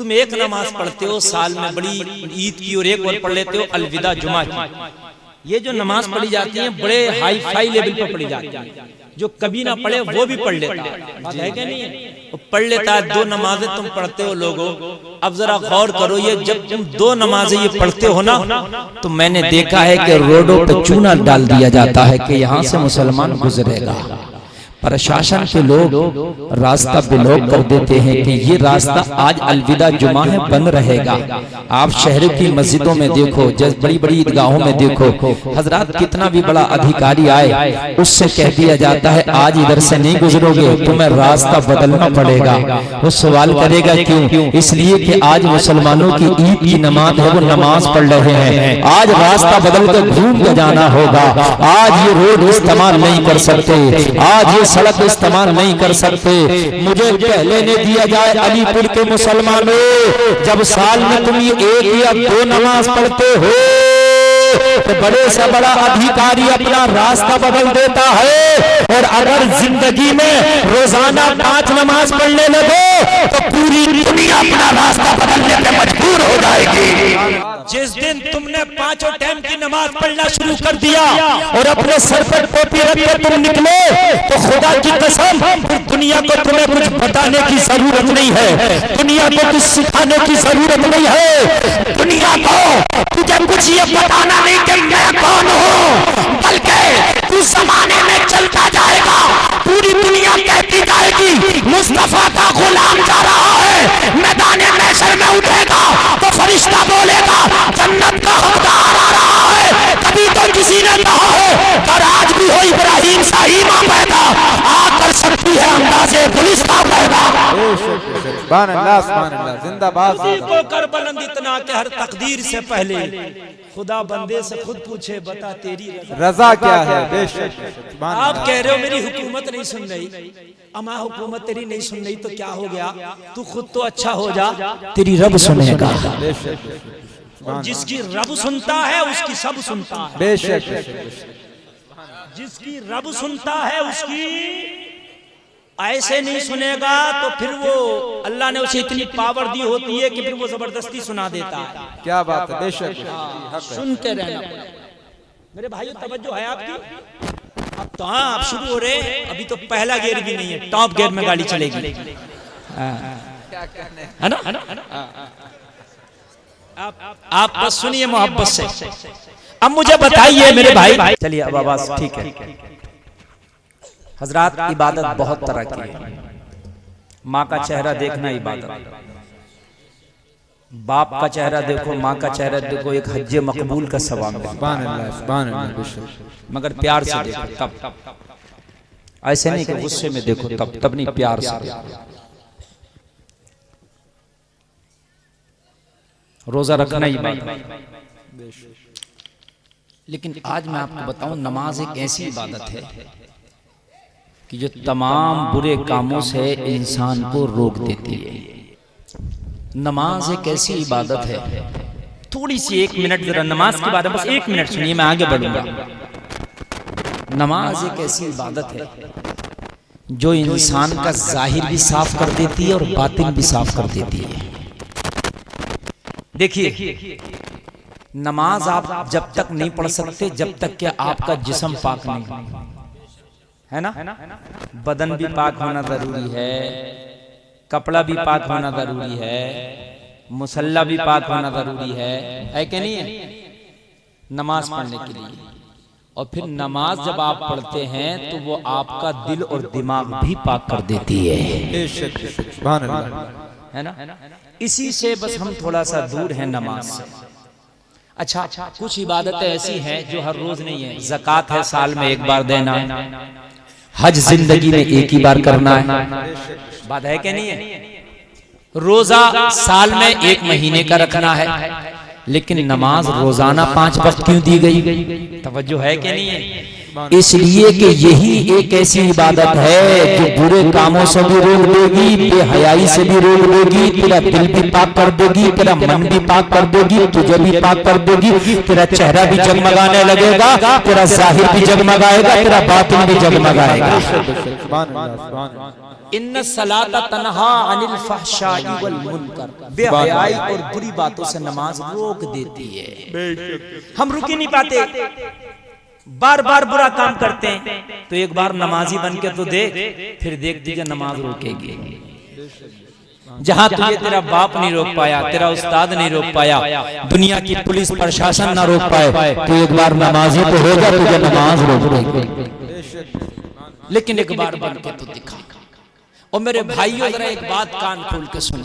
तुम एक नमाज पढ़ते हो साल में बड़ी ईद की और एक और पढ़ लेते हो अलविदा जुमा की। ये जो नमाज पढ़ी जाती है बड़े हाई फाई लेवल पर पढ़ी जाती है, जो कभी ना पढ़े वो भी पढ़ लेता है, बात है क्या नहीं है? वो पढ़ लेता है। दो नमाजें तुम पढ़ते हो लोगों, अब जरा गौर करो, ये जब तुम दो नमाजें ये पढ़ते हो ना, तो मैंने देखा है कि रोडों पे चूना डाल दिया जाता है कि यहाँ से मुसलमान गुजरेगा। प्रशासन के लोग रास्ता ब्लॉक कर देते हैं कि ये रास्ता आज अलविदा जुमा है, बंद रहेगा। आप शहर की मस्जिदों में देखो, जैसे बड़ी बड़ी ईदगाहों में देखो, हजरात कितना भी बड़ा अधिकारी आए उससे कह दिया जाता है आज इधर से नहीं गुजरोगे, तुम्हें रास्ता बदलना पड़ेगा। वो सवाल करेगा क्यों? इसलिए कि आज मुसलमानों की ईद की नमाज है, वो नमाज पढ़ रहे हैं, आज रास्ता बदल कर घूम कर जाना होगा। आज ये रोड इस्तेमाल नहीं कर सकते, आज ये सड़क इस्तेमाल नहीं कर सकते। मुझे कह लेने दिया जाए अलीपुर के मुसलमानों, जब साल में तुम ये एक या दो नमाज पढ़ते हो तो बड़े से बड़ा अधिकारी अपना रास्ता बदल देता है। और अगर जिंदगी में रोजाना 5 नमाज पढ़ने लगे तो पूरी दुनिया अपना रास्ता बदलने पे मजबूर हो जाएगी। जिस दिन तुमने 5 टाइम की नमाज पढ़ना शुरू कर दिया और अपने सर पर टोपी रख के तुम निकले, तो खुदा की कसम फिर दुनिया को तुम्हें कुछ बताने की जरूरत नहीं है, दुनिया को कुछ सिखाने की जरूरत नहीं है। दुनिया को तुझे कुछ ये बताना नहीं कि मैं कौन हूँ, बल्कि तू जमाने में चलता जाएगा, पूरी दुनिया कहती जाएगी मुस्तफा का गुलाम जा रहा है। मैदान महशर में उठेगा तो फरिश्ता बोलेगा जन्नत का हकदार आ रहा है। कभी तो किसी ने कहा है पर आज भी हो इब्राहिम सा ईमान पैदा आ कर सकती है अंदाज़े गुलिस्तां पैदा। सुभान अल्लाह, सुभान अल्लाह, जिंदाबाद। किसी को कर बुलंद इतना कि हर तकदीर से पहले खुदा बंदे से खुद पूछे बता तेरी रजा क्या है। बेशक आप कह रहे हो मेरी हुकूमत नहीं सुन रही, अमा हुकूमत तेरी नहीं सुन रही तो क्या हो गया, तू खुद तो अच्छा हो जा, तेरी रब सुनेगा। जिसकी रब सुनता है उसकी सब सुनता है। बेशक जिसकी रब सुनता है उसकी ऐसे नहीं सुनेगा तो फिर वो अल्लाह ने उसे इतनी पावर दी होती है कि फिर वो जबरदस्ती सुना देता है। क्या बात है। बेशक सुनते रहना। मेरे भाइयों तवज्जो है आपकी। अब तो हाँ आप शुरू हो रहे, अभी तो पहला गियर भी नहीं है, टॉप गियर में गाड़ी चलेगी, है ना? आप बस सुनिए मोहब्बत से। अब मुझे बताइए मेरे भाई, चलिए अब आवाज ठीक है। हजरात इबादत बहुत तरह की है। माँ का चेहरा देखना इबादत, बाप का चेहरा देखो, माँ का चेहरा देखो, एक हज्जे मकबूल का सवाब है। सुभान अल्लाह, सुभान अल्लाह। मगर प्यार से देखो तब, ऐसे नहीं कि गुस्से में देखो तब नहीं, प्यार से देखो। रोजा रखना ही इबादत। लेकिन आज मैं आपको बताऊं, नमाज एक ऐसी इबादत है कि जो तमाम बुरे कामों से इंसान को रोक देती है। नमाज एक ऐसी इबादत है, थोड़ी सी 1 मिनट जरा नमाज के बारे में बस 1 मिनट सुनिए, मैं आगे बढ़ूंगा। नमाज एक ऐसी इबादत है जो इंसान का जाहिर भी साफ कर देती है और बातिन भी साफ कर देती है। देखिए, नमाज आप जब तक नहीं पढ़ सकते जब तक कि आपका जिस्म पाक नहीं हो, है ना? बदन भी पाक होना जरूरी है, कपड़ा भी पाक होना जरूरी है, मुसल्ला भी पाक होना जरूरी है कि नहीं है, नमाज पढ़ने के लिए। और फिर नमाज जब आप पढ़ते हैं तो वो आपका दिल और दिमाग भी पाक कर देती है, सुभान अल्लाह, है ना? इसी से बस हम थोड़ा सा दूर हैं नमाज से। अच्छा, कुछ इबादतें ऐसी हैं जो हर रोज नहीं है। ज़कात है साल में 1 बार देना, हज जिंदगी में 1 ही बार करना है, बात है कि नहीं है? रोजा साल में 1 महीने का रखना है, लेकिन नमाज रोजाना 5 वक्त क्यों दी गई? तवज्जो है कि नहीं है? इसलिए कि यही एक ऐसी इबादत है जो बुरे कामों से भी रोक देगी, बेहयाई से भी रोक देगी, तेरा दिल भी पाक कर देगी, तेरा मन भी पाक कर देगी, तुझे भी पाक कर देगी, तेरा चेहरा भी जगमगाने लगेगा, तेरा जाहिर भी जगमगाएगा, तेरा बातिन भी जगमगाएगा। इन्न सलाता तन्हा अनिल फहशाई वल मुनकर, बेहयाई और बुरी बातों से नमाज रोक देती है। हम रुक ही नहीं पाते, बार बार बुरा काम करते हैं, तो एक बार नमाजी बन के तो देख, फिर देख दीजिए नमाज रोकेगी। जहां तुझे तेरा बाप नहीं रोक पाया, तेरा उस्ताद नहीं रोक पाया, दुनिया की पुलिस प्रशासन ना रोक पाए, तो एक बार नमाजी तो होगा, तुझे नमाज रोक देगी। लेकिन एक बार बन के तो दिखा। और मेरे भाइयों जरा एक बात कान खोल के सुनो,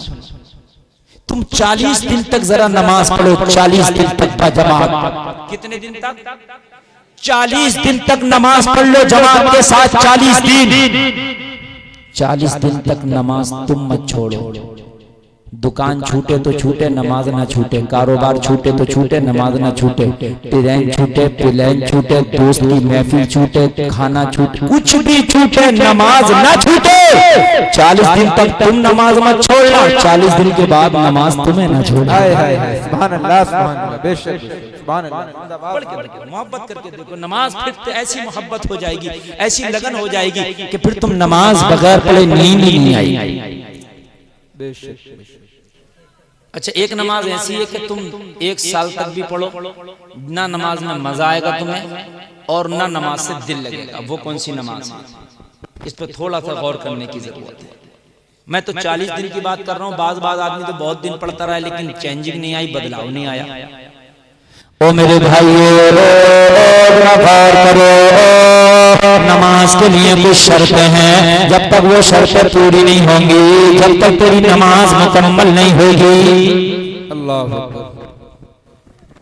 तुम 40 दिन तक जरा नमाज पढ़ो, 40 दिन तक जमात। कितने दिन तक? 40 दिन तक नमाज पढ़ लो जमात के साथ। 40 दिन तक नमाज तुम मत छोड़ो। दुकान छूटे तो छूटे, नमाज ना छूटे। कारोबार छूटे तो छूटे, नमाज ना छूटे। ट्रेन छूटे, प्लेन छूटे, दोस्त की महफिल छूटे, खाना छूटे, कुछ भी छूटे, नमाज ना छूटे। 40 दिन तक तुम नमाज मत छोड़ना, 40 दिन के बाद नमाज तुम्हें ना छोड़ना। सुभान अल्लाह, सुभान अल्लाह, बेशक सुभान अल्लाह। मोहब्बत करके देखो, नमाज फिर तो ऐसी मोहब्बत हो जाएगी, ऐसी लगन हो जाएगी कि फिर तुम नमाज बगैर पढ़े नींद ही नहीं आएगी। अच्छा, एक नमाज ऐसी है कि तुम 1 साल तक भी पढ़ो ना, नमाज में मजा आएगा तुम्हें और ना नमाज से दिल लगेगा। वो कौन सी नमाज है? इस पर थोड़ा सा गौर करने की जरूरत है। मैं तो 40 दिन की बात कर रहा हूँ, बाज आदमी तो बहुत दिन पढ़ता रहा, लेकिन चेंजिंग नहीं आई, बदलाव नहीं आया। ओ मेरे भाइयों, नमाज के लिए कुछ शर्तें हैं, जब तक वो शर्तें पूरी नहीं होंगी, जब तक तेरी नमाज मुकम्मल नहीं होगी। अल्लाह,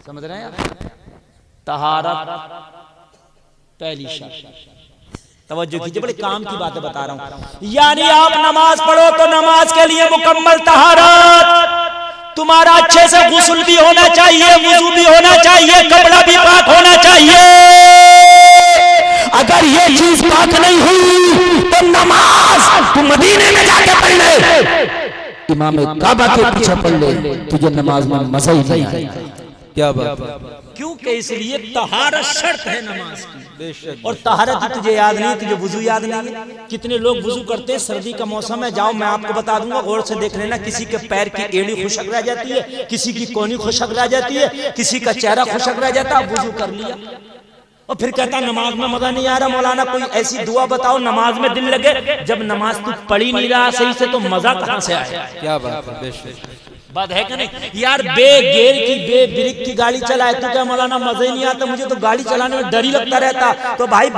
समझ रहे हैं आप? तहारत पहली शर्त। तवज्जो कीजिए, बड़े काम की बातें बता रहा हूं। यानी आप नमाज पढ़ो तो नमाज के लिए मुकम्मल तहारत, तुम्हारा अच्छे से गुस्ल भी होना चाहिए, वुजू भी होना चाहिए, कपड़ा भी पाक होना चाहिए। अगर ये चीज पाक नहीं हुई तो नमाज तू मदीने में जाके पढ़ ले, इमाम काबा के पीछे पढ़ ले, तुझे नमाज में मजा ही नहीं आएगा। क्या बात? क्योंकि इसलिए तहारत शर्त है नमाज की। और तहारत तुझे याद नहीं, तुझे वुजू याद नहीं है। कितने लोग वुजू करते हैं, सर्दी का मौसम है, जाओ मैं आपको बता दूंगा, गौर से देख लेना, किसी के पैर की एड़ी खुशक रह जाती है, किसी की कोहनी खुशक रह जाती है, किसी का चेहरा खुशक रह जाता है। वुजू कर लिया और फिर कहता नमाज में मजा नहीं आ रहा, मौलाना कोई ऐसी दुआ बताओ नमाज में दिल लगे। जब नमाज तू पढ़ी नहीं रहा सही से तो मजा कहां से आया? क्या बात बात है कि नहीं यार? बेगेर की ब्रेक की गाड़ी चलाए तो क्या मौलाना मजा ही नहीं आता? मुझे तो गाड़ी चलाने में डर ही लगता रहता। तो भाई